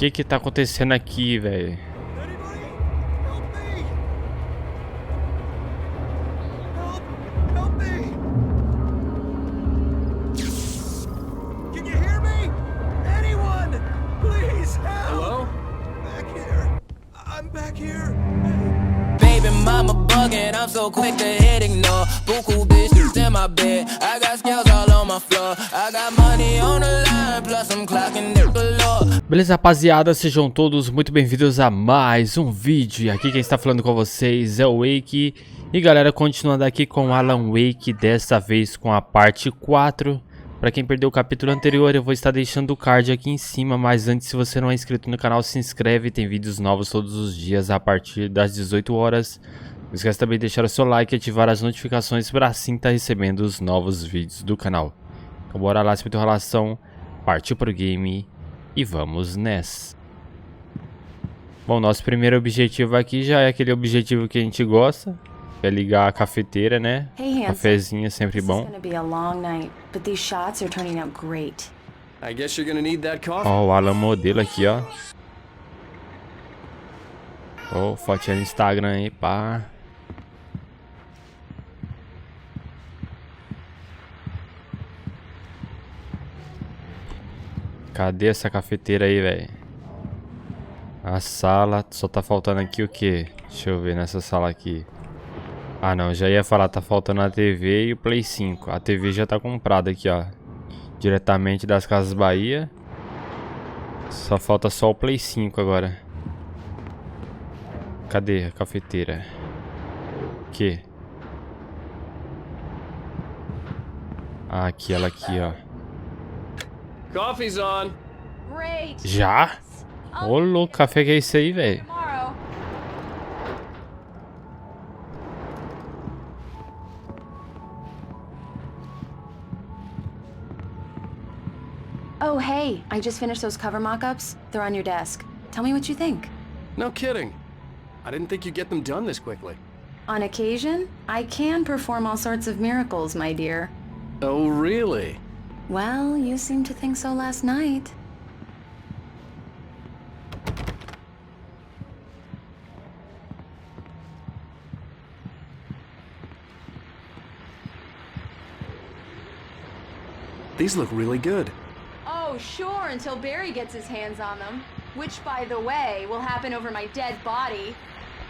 Que tá acontecendo aqui, velho? I'm so quick to hit ignore. Buku bitches in my bed. I got scales all on my floor. I got money on the line, plus I'm clocking it below. Beleza, rapaziada, sejam todos muito bem-vindos a mais um vídeo. E aqui quem está falando com vocês é o Wake. E galera, continuando aqui com Alan Wake, dessa vez com a parte 4. Para quem perdeu o capítulo anterior, eu vou estar deixando o card aqui em cima. Mas antes, se você não é inscrito no canal, se inscreve. Tem vídeos novos todos os dias a partir das 18 horas. Não esquece também de deixar o seu like e ativar as notificações para assim estar recebendo os novos vídeos do canal. Então bora lá, sem muita enrolação, partiu pro game e vamos nessa. Bom, nosso primeiro objetivo aqui já é aquele objetivo que a gente gosta. É ligar a cafeteira, né? Cafezinho é sempre bom. Ó, o Alan modelo aqui, ó. Ó, fotinha no Instagram aí, pá. Cadê essa cafeteira aí, velho? A sala, só tá faltando aqui o quê? Deixa eu ver nessa sala aqui. Ah não, já ia falar, tá faltando a TV e o Play 5. A TV já tá comprada aqui, ó. Diretamente das Casas Bahia. Só falta só o Play 5 agora. Cadê a cafeteira? Que? Ah, aqui, ela aqui, ó. Coffee's on. Já? Ô louco, café que é isso aí, velho? Oh, hey, I just finished those cover mock-ups. They're on your desk. Tell me what you think. No kidding. I didn't think you'd get them done this quickly. On occasion, I can perform all sorts of miracles, my dear. Oh, really? Well, you seemed to think so last night. These look really good. Oh, sure, until Barry gets his hands on them. Which, by the way, will happen over my dead body.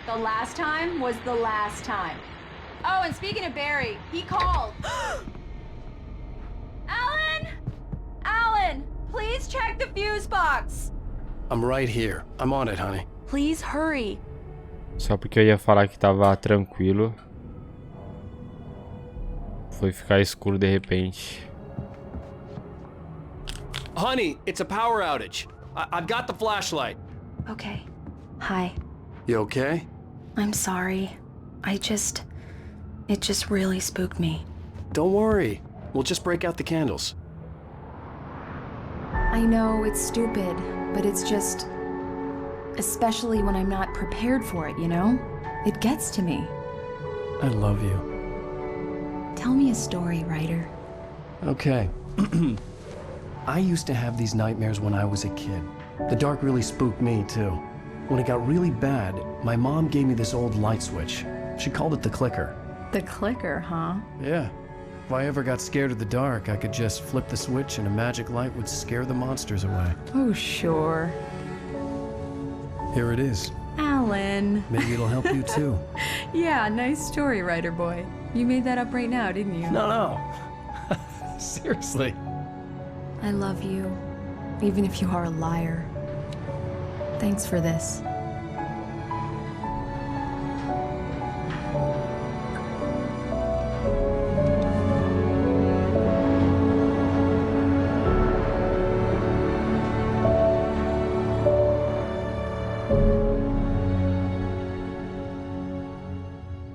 The last time was the last time. Oh, and speaking of Barry, he called. Alan! Alan, please check the fuse box. I'm right here. I'm on it, honey. Please hurry. Só porque eu ia falar que tava tranquilo. Foi ficar escuro de repente. Honey, it's a power outage. I've got the flashlight. Okay. Hi. You okay? I'm sorry. It just really spooked me. Don't worry. We'll just break out the candles. I know it's stupid, but it's just... Especially when I'm not prepared for it, you know? It gets to me. I love you. Tell me a story, writer. Okay. I used to have these nightmares when I was a kid. The dark really spooked me, too. When it got really bad, my mom gave me this old light switch. She called it the clicker. The clicker, huh? Yeah. If I ever got scared of the dark, I could just flip the switch and a magic light would scare the monsters away. Oh, sure. Here it is. Alan. Maybe it'll help you, too. Yeah, nice story, writer boy. You made that up right now, didn't you? No. Seriously. I love you, even if you are a liar. Thanks for this.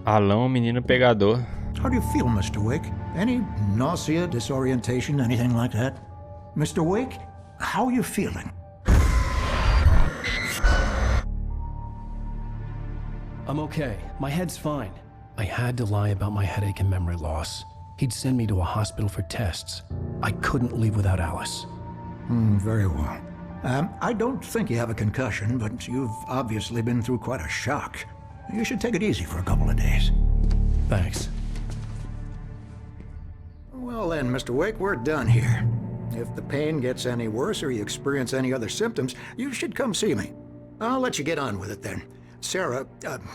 Alan, menino pegador. How do you feel, Mr. Wake? Any nausea, disorientation, anything like that? Mr. Wake, how are you feeling? I'm okay. My head's fine. I had to lie about my headache and memory loss. He'd send me to a hospital for tests. I couldn't leave without Alice. Very well. I don't think you have a concussion, but you've obviously been through quite a shock. You should take it easy for a couple of days. Thanks. Well then, Mr. Wake, we're done here. If the pain gets any worse or you experience any other symptoms, you should come see me. I'll let you get on with it then. Sarah,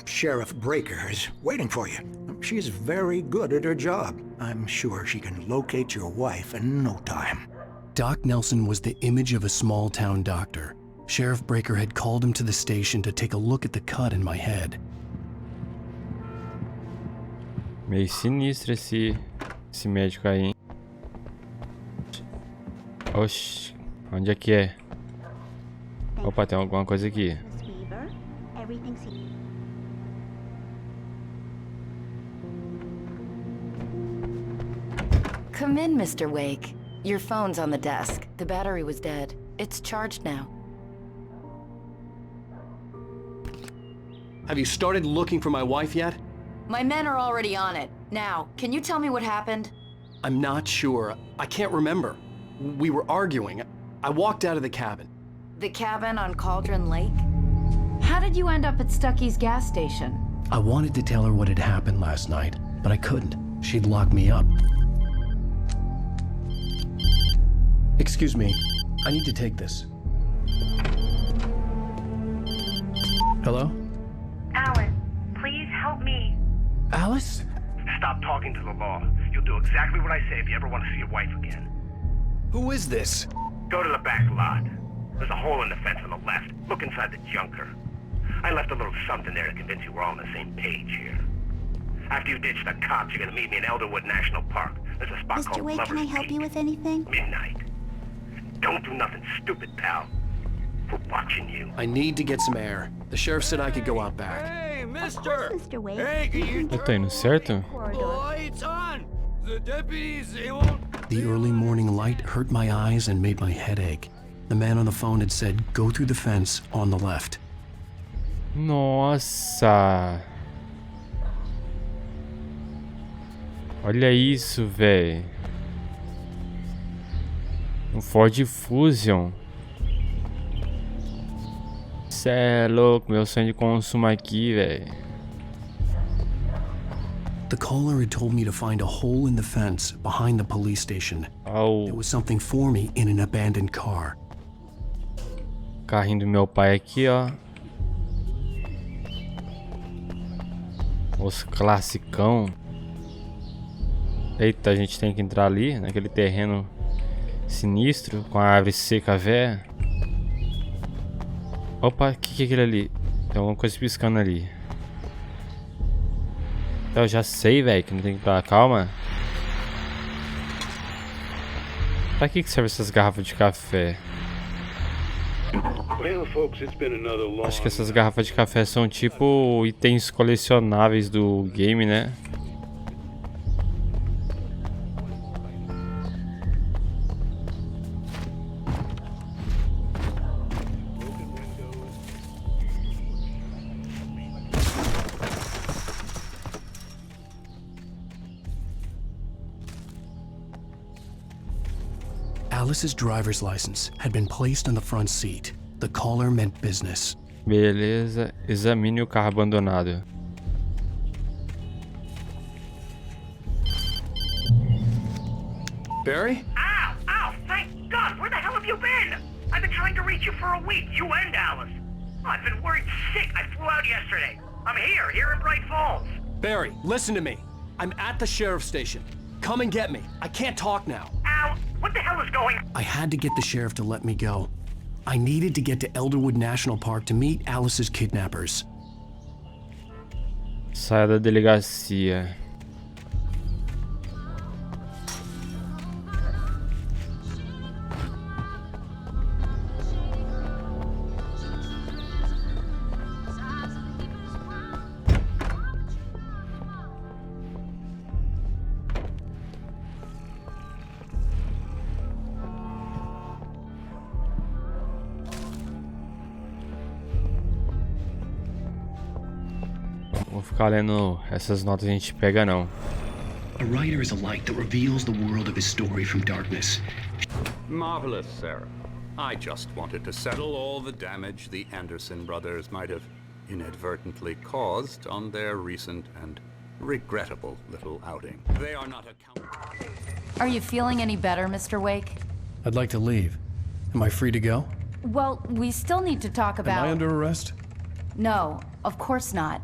Sheriff Breaker, is waiting for you. She's very good at her job. I'm sure she can locate your wife in no time. Doc Nelson was the image of a small-town doctor. Sheriff Breaker had called him to the station to take a look at the cut in my head. Meio sinistro esse médico aí, hein? Oxi, onde é que é? Opa, tem alguma coisa aqui. Come in, Mr. Wake. Your phone's on the desk. The battery was dead. It's charged now. Have you started looking for my wife yet? My men are already on it. Now, can you tell me what happened? I'm not sure. I can't remember. We were arguing. I walked out of the cabin. The cabin on Cauldron Lake? How did you end up at Stucky's gas station? I wanted to tell her what had happened last night, but I couldn't. She'd lock me up. Excuse me. I need to take this. Hello? Alan, please help me. Alice? Stop talking to the law. You'll do exactly what I say if you ever want to see your wife again. Who is this? Go to the back lot. There's a hole in the fence on the left. Look inside the junker. I left a little something there to convince you we're all on the same page here. After you ditch the cops, you're gonna meet me in Elderwood National Park. There's a spot Mr. called Wake, Lover's can I help Peak. you with anything? Midnight. Don't do nothing stupid, pal. We're watching you. I need to get some air. The sheriff said I could go out back. Hey, Mr. Wake. Eu tô indo certo? Lights on! The deputies, they won't... The early morning light hurt my eyes and made my head ache. The man on the phone had said, go through the fence on the left. Nossa! Olha isso, velho. Um Ford Fusion. Cê é louco, meu sonho de consumo aqui, velho. The caller had told me to find a hole in the fence behind the police station. Olha There o was something for me in an abandoned car. carrinho do meu pai aqui, ó. Os classicão. Eita, a gente tem que entrar ali, naquele terreno sinistro, com a árvore seca velha. Opa, o que é aquele ali? Tem alguma coisa piscando ali. Eu já sei, velho, que não tem que ir pra lá. Calma. Pra que serve essas garrafas de café? Acho que essas garrafas de café são tipo itens colecionáveis do game, né? Alice's driver's license had been placed on the front seat. The caller meant business. Beleza, examine o carro abandonado. Barry? Ow! Ow! Thank God! Where the hell have you been? I've been trying to reach you for a week, you and Alice. Oh, I've been worried sick. I flew out yesterday. I'm here in Bright Falls. Barry, listen to me. I'm at the sheriff's station. Come and get me. I can't talk now. Al, what the hell is going on? I had to get the sheriff to let me go. I needed to get to Elderwood National Park to meet Alice's kidnappers. Saia da delegacia. Vou ficar lendo essas notas, a gente pega não. A writer is a light that reveals the world of his story from darkness. Marvelous, Sarah. I just wanted to settle all the damage the Anderson brothers might have inadvertently caused on their recent and regrettable little outing. They are not accountable. Are you feeling any better, Mr. Wake? I'd like to leave. Am I free to go? Well, we still need to talk about... Am I under arrest? No, of course not.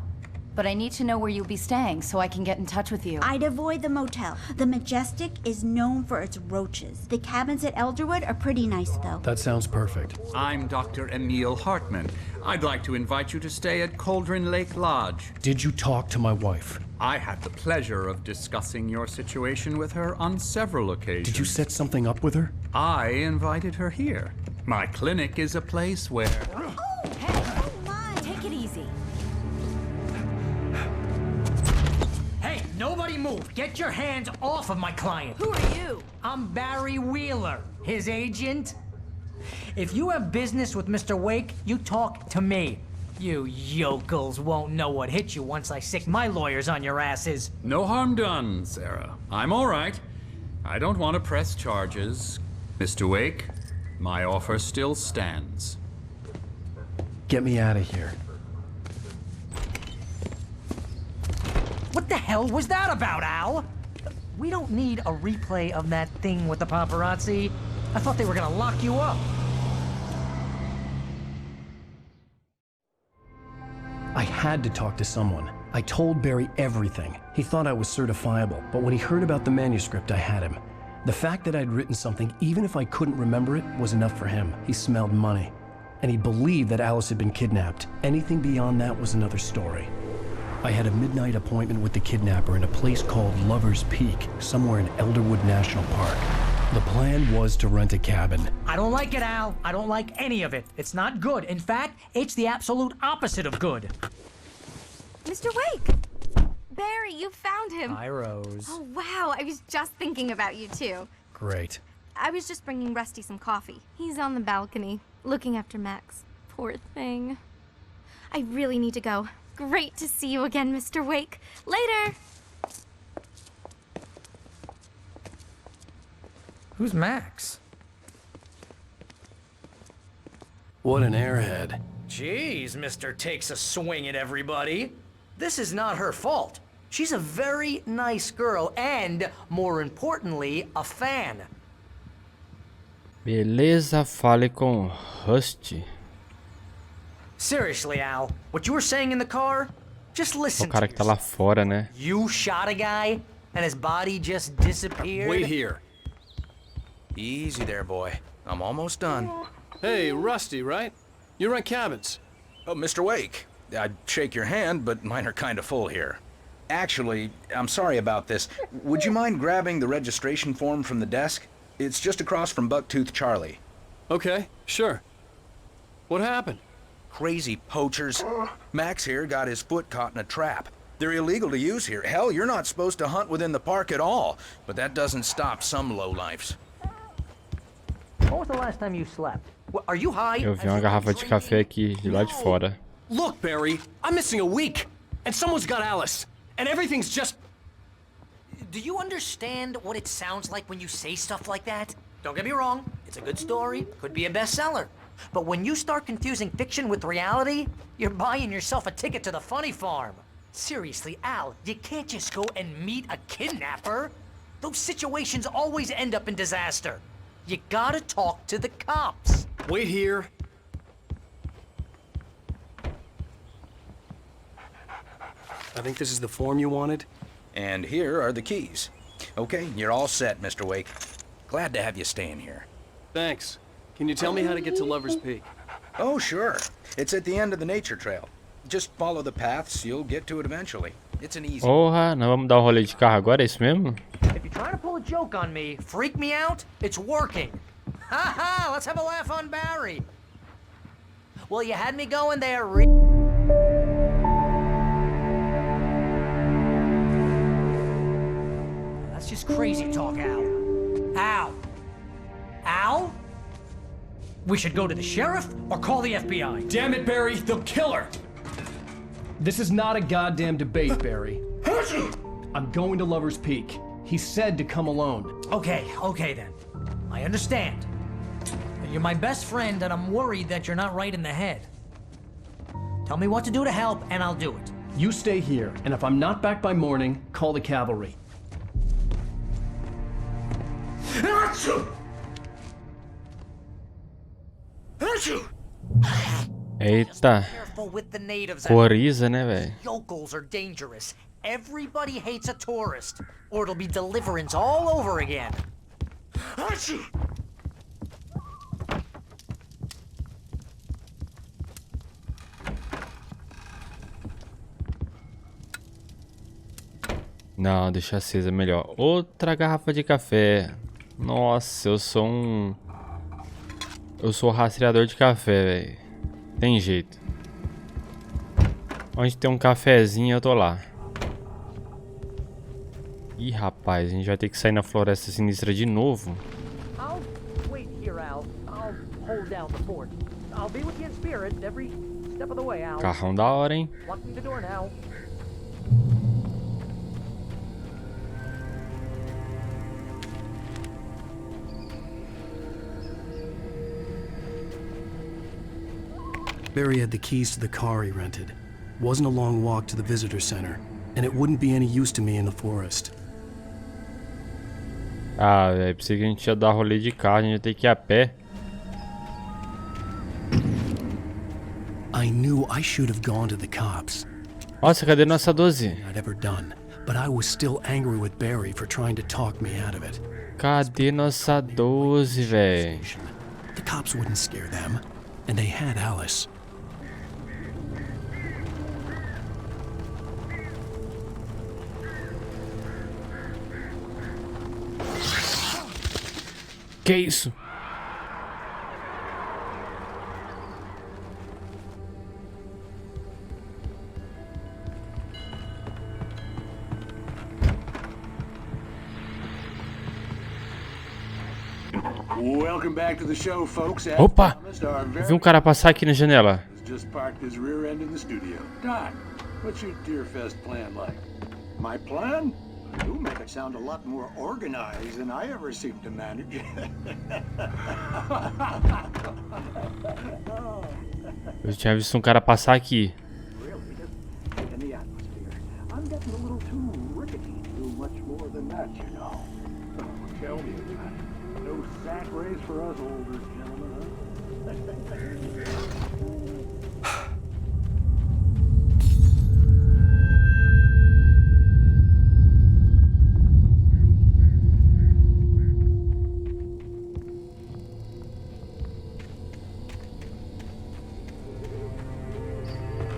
But I need to know where you'll be staying so I can get in touch with you. I'd avoid the motel. The Majestic is known for its roaches. The cabins at Elderwood are pretty nice, though. That sounds perfect. I'm Dr. Emil Hartman. I'd like to invite you to stay at Cauldron Lake Lodge. Did you talk to my wife? I had the pleasure of discussing your situation with her on several occasions. Did you set something up with her? I invited her here. My clinic is a place where... Oh, hey, come on, take it easy. Hey, nobody move! Get your hands off of my client! Who are you? I'm Barry Wheeler, his agent. If you have business with Mr. Wake, you talk to me. You yokels won't know what hit you once I sick my lawyers on your asses. No harm done, Sarah. I'm all right. I don't want to press charges. Mr. Wake, my offer still stands. Get me out of here. What the hell was that about, Al? We don't need a replay of that thing with the paparazzi. I thought they were gonna lock you up. I had to talk to someone. I told Barry everything. He thought I was certifiable, but when he heard about the manuscript, I had him. The fact that I'd written something, even if I couldn't remember it, was enough for him. He smelled money. And he believed that Alice had been kidnapped. Anything beyond that was another story. I had a midnight appointment with the kidnapper in a place called Lover's Peak, somewhere in Elderwood National Park. The plan was to rent a cabin. I don't like it, Al. I don't like any of it. It's not good. In fact, it's the absolute opposite of good. Mr. Wake! Barry, you found him. Hi, Rose. Oh, wow. I was just thinking about you, too. Great. I was just bringing Rusty some coffee. He's on the balcony, looking after Max. Poor thing. I really need to go. Great to see you again, Mr. Wake. Later! Who's Max? What an airhead. Jeez, Mr. Takes a swing at everybody. This is not her fault. She's a very nice girl and, more importantly, a fan. Beleza, fale com Rusty. Seriously, Al, what you were saying in the car? Just listen. O cara que tá lá fora, né? You shot a guy and his body just disappeared? Wait here. Easy there, boy. I'm almost done. Hey, Rusty, right? You rent cabins. Oh, Mr. Wake. I'd shake your hand, but mine are kind of full here. Actually, I'm sorry about this. Would you mind grabbing the registration form from the desk? It's just across from Bucktooth Charlie. Okay, sure. What happened? Crazy poachers. Max here got his foot caught in a trap. They're illegal to use here. Hell, you're not supposed to hunt within the park at all. But that doesn't stop some lowlifes. When was the last time you slept? Are you high? Eu vi uma garrafa de café aqui de lá de fora. Look, Barry, I'm missing a week, and someone's got Alice, and everything's just... Do you understand what it sounds like when you say stuff like that? Don't get me wrong, it's a good story, could be a bestseller. But when you start confusing fiction with reality, you're buying yourself a ticket to the funny farm. Seriously, Al, you can't just go and meet a kidnapper. Those situations always end up in disaster. You gotta talk to the cops. Wait here. I think this is the form you wanted. And here are the keys. Okay, you're all set, Mr. Wake. Glad to have you staying here. Thanks. Can you tell me how to get to Lover's Peak? Oh, sure. It's at the end of the nature trail. Just follow the paths, you'll get to it eventually. It's an easy... Porra, nós vamos dar um rolê de carro agora, é isso mesmo? If you're trying to pull a joke on me, freak me out, it's working. Ha ha, let's have a laugh on Barry. Well, you had me going there. That's just crazy talk, Al. Al? Al? We should go to the sheriff or call the FBI. Damn it, Barry, they'll kill her. This is not a goddamn debate, Barry. I'm going to Lover's Peak. He said to come alone. Okay then. I understand. You're my best friend, and I'm worried that you're not right in the head. Tell me what to do to help, and I'll do it. You stay here, and if I'm not back by morning, call the cavalry. Eita. Careful with the natives. Coriza, né, velho? Yokels are dangerous. Everybody hates a tourist, or it'll be deliverance all over again. Não, deixa acesa melhor. Outra garrafa de café. Nossa, eu sou um... Eu sou rastreador de café, velho. Tem jeito. Onde tem um cafezinho, eu tô lá. Ih, rapaz, a gente vai ter que sair na floresta sinistra de novo. I'll wait here, Al. I'll hold down the fort. I'll be with you in spirit every step of the way, Al. Carrão da hora, hein? Locking the door now. Barry had the keys to the car he rented. Wasn't a long walk to the visitor center, and it wouldn't be any use to me in the forest. Ah, velho, pensei que a gente ia dar rolê de carro, a gente ia ter que ir a pé. I knew I should have gone to the cops. Nossa, cadê nossa 12? I'd ever done, but I was still angry with Barry for trying to talk me out of it. Cadê nossa 12, velho? The cops wouldn't scare them, and they had Alice. Que isso? Welcome back to the show, folks. Opa! Vi um cara passar aqui na janela. Just parked his rear end in the studio. Doc, what's your Deerfest plan like? My plan? You make it sound a lot more organized than I ever seem to manage. Eu tinha visto um cara passar aqui. In the atmosphere. I'm getting a little too rickety to do much more than that, you know. Tell me about it. No sack race for us older gentlemen, huh?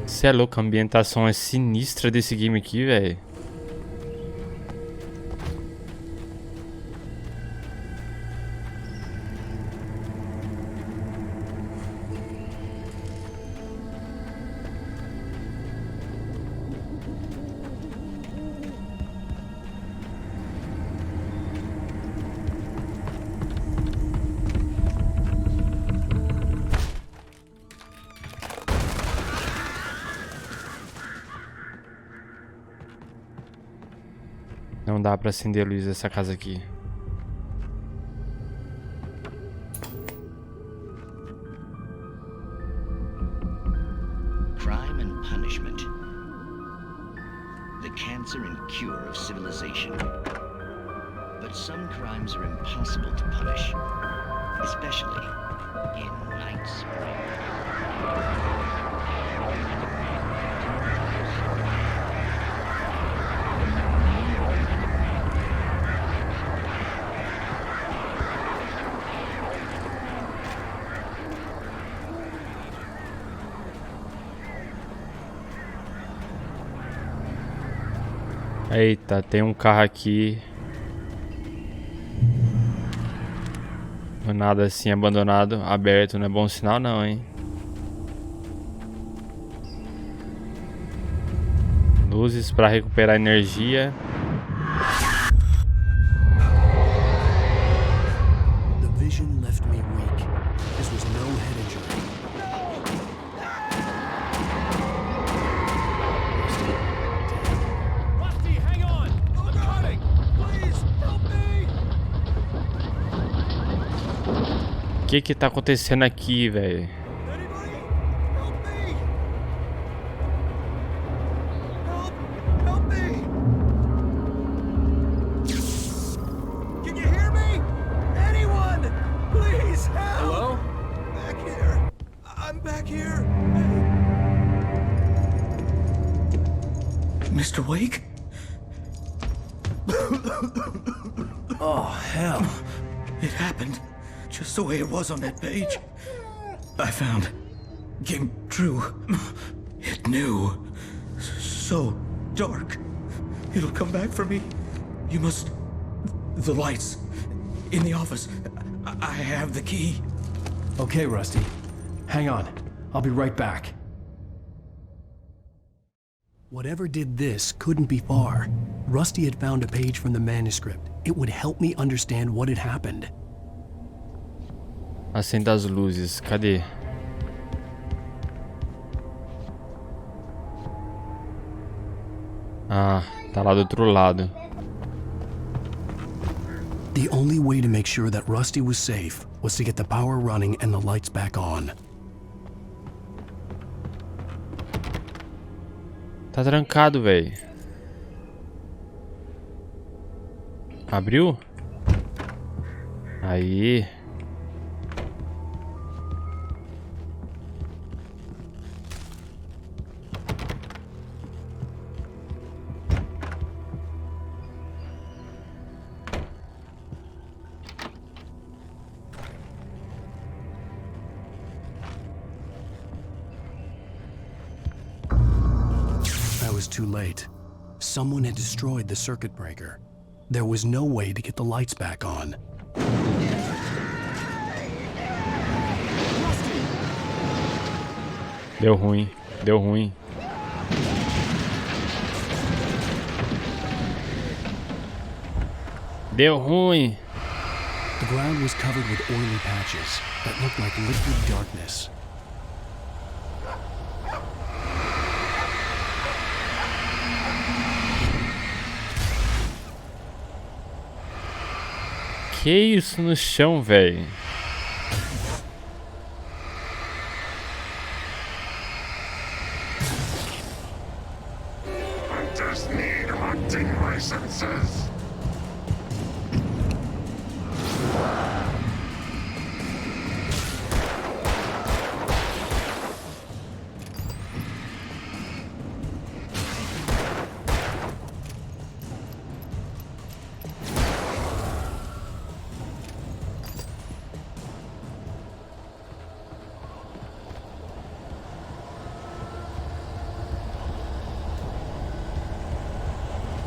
Cê é louco, a ambientação é sinistra desse game aqui, velho. Não dá pra acender a luz dessa casa aqui. Crime and punishment. The cancer and cure of civilization. But some crimes are impossible to punish, especially in Night Spring. Eita, tem um carro aqui. Nada assim abandonado, aberto, não é bom sinal não, hein? Luzes para recuperar energia. The vision left me weak. This was no head injury. Rusty, hang on! I'm coming! Please, help me! Que tá acontecendo aqui, velho? Can you hear me? Anyone? Please help! Hello? Back here. I'm back here. Mr. Wake? Oh, hell. It happened just the way it was on that page. I found. Came true. It knew. So dark. It'll come back for me. You must... The lights. In the office. I have the key. Okay, Rusty. Hang on. I'll be right back. Whatever did this couldn't be far. Rusty had found a page from the manuscript. It would help me understand what had happened. Acenda as luzes. Cadê? Ah, tá lá do outro lado. The only way to make sure that Rusty was safe was to get the power running and the lights back on. Tá trancado, velho. Abriu? Aí. I was too late. Someone had destroyed the circuit breaker. There was no way to get the lights back on. Deu ruim. Deu ruim. Deu ruim. The ground was covered with oily patches that looked like liquid darkness. Que isso no chão, velho? Hunters need hunting licenses.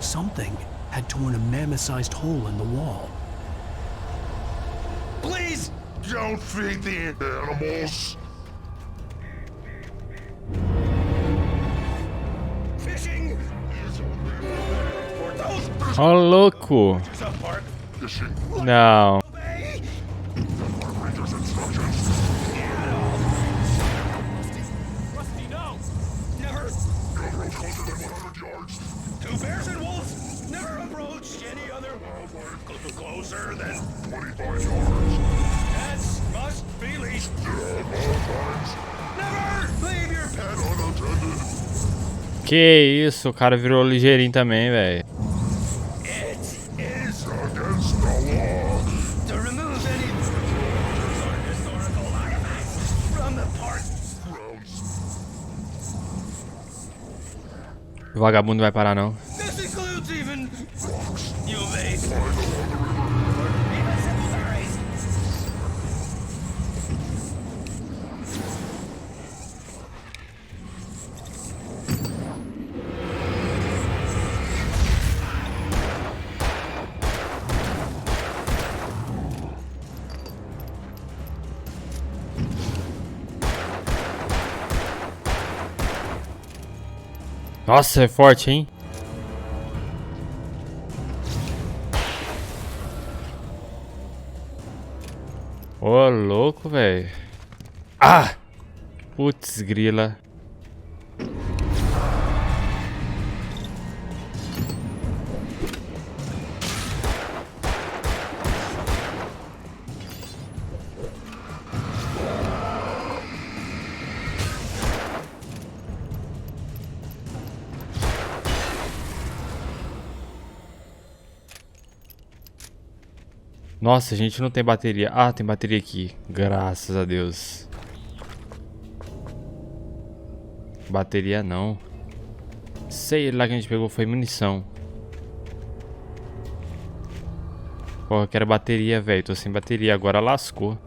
Something had torn a mammoth-sized hole in the wall. Please don't feed the animals. Fishing is for those. Ó, louco. Não. Rusty, no! Never! Go closer than 100 yards. 2 bears and wolves never approached any other wildlife closer than 25 yards. Pets must be leashed. At all times. Never leave your pet unattended. Que isso, o cara virou ligeirinho também, velho. It is against the law to remove any historical artifacts from the park grounds. O vagabundo não vai parar, não. This includes even rocks you may find along the river. Even simple berries. Nossa, é forte, hein? Ô, louco, velho. Ah! Putz, grila. Nossa, a gente não tem bateria. Ah, tem bateria aqui. Graças a Deus. Bateria não. Sei lá que a gente pegou foi munição. Pô, eu quero bateria, velho. Tô sem bateria. Agora lascou.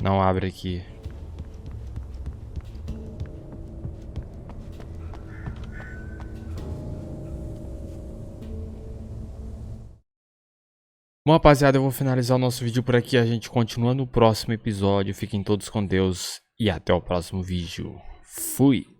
Não abre aqui. Bom, rapaziada, eu vou finalizar o nosso vídeo por aqui. A gente continua no próximo episódio. Fiquem todos com Deus e até o próximo vídeo. Fui!